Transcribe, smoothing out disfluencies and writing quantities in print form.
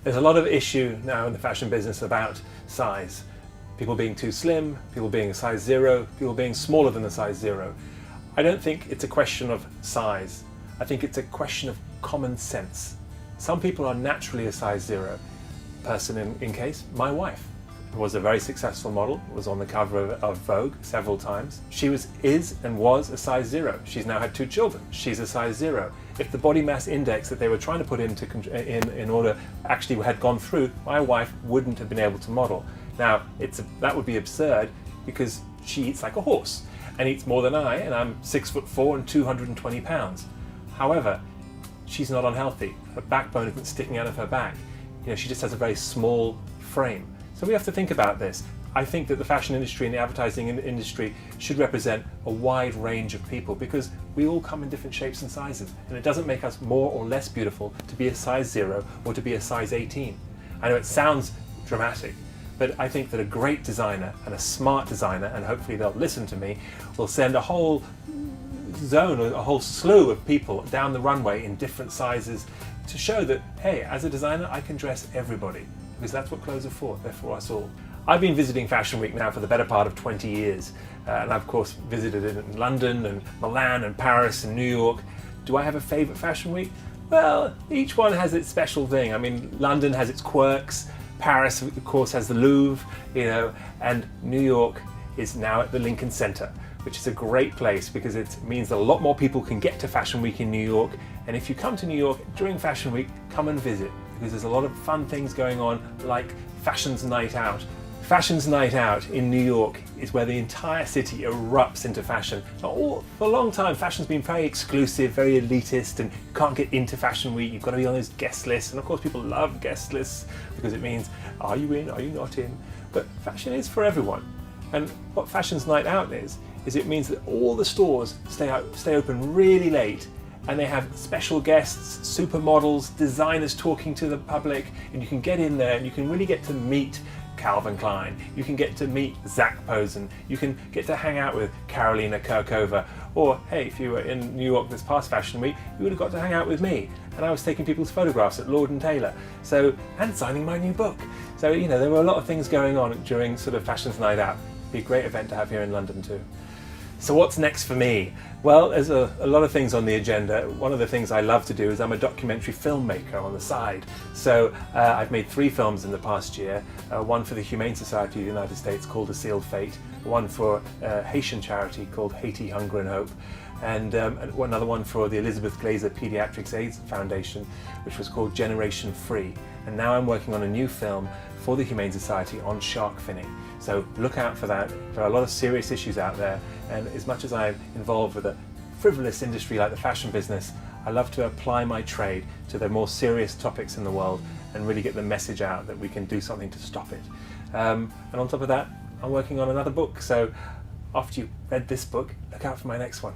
There's a lot of issue now in the fashion business about size. People being too slim, people being a size 0, people being smaller than a size 0. I don't think it's a question of size. I think it's a question of common sense. Some people are naturally a size 0. Person in case, my wife was a very successful model, was on the cover of Vogue several times. She is and was a size 0. She's now had 2 children. She's a size 0. If the body mass index that they were trying to put in order actually had gone through, my wife wouldn't have been able to model. Now, that would be absurd because she eats like a horse and eats more than I, and I'm 6'4" and 220 pounds. However, she's not unhealthy. Her backbone isn't sticking out of her back. She just has a very small frame. So we have to think about this. I think that the fashion industry and the advertising industry should represent a wide range of people because we all come in different shapes and sizes, and it doesn't make us more or less beautiful to be a size 0 or to be a size 18. I know it sounds dramatic, but I think that a great designer and a smart designer, and hopefully they'll listen to me, will send a whole zone or a whole slew of people down the runway in different sizes to show that, hey, as a designer, I can dress everybody, because that's what clothes are for. They're for us all. I've been visiting Fashion Week now for the better part of 20 years, and I've of course visited it in London and Milan and Paris and New York. Do I have a favorite Fashion Week? Well, each one has its special thing. I mean, London has its quirks, Paris of course has the Louvre, and New York is now at the Lincoln Center, which is a great place because it means that a lot more people can get to Fashion Week in New York. And if you come to New York during Fashion Week, come and visit, because there's a lot of fun things going on, like Fashion's Night Out. Fashion's Night Out in New York is where the entire city erupts into fashion. For a long time, fashion's been very exclusive, very elitist, and you can't get into Fashion Week. You've got to be on those guest lists, and of course people love guest lists because it means, are you in, are you not in? But fashion is for everyone. And what Fashion's Night Out is it means that all the stores stay open really late, and they have special guests, supermodels, designers talking to the public, and you can get in there and you can really get to meet Calvin Klein, you can get to meet Zac Posen, you can get to hang out with Karolina Kurkova, or hey, if you were in New York this past Fashion Week, you would have got to hang out with me, and I was taking people's photographs at Lord & Taylor, and signing my new book. So there were a lot of things going on during sort of Fashion's Night Out. It'd be a great event to have here in London too. So what's next for me? Well, there's a lot of things on the agenda. One of the things I love to do is I'm a documentary filmmaker on the side. So I've made 3 films in the past year. One for the Humane Society of the United States called A Sealed Fate, one for a Haitian charity called Haiti, Hunger and Hope, and another one for the Elizabeth Glaser Pediatrics AIDS Foundation, which was called Generation Free. And now I'm working on a new film for the Humane Society on shark finning. So look out for that. There are a lot of serious issues out there, and as much as I'm involved with a frivolous industry like the fashion business, I love to apply my trade to the more serious topics in the world and really get the message out that we can do something to stop it. And on top of that, I'm working on another book, so after you've read this book, look out for my next one.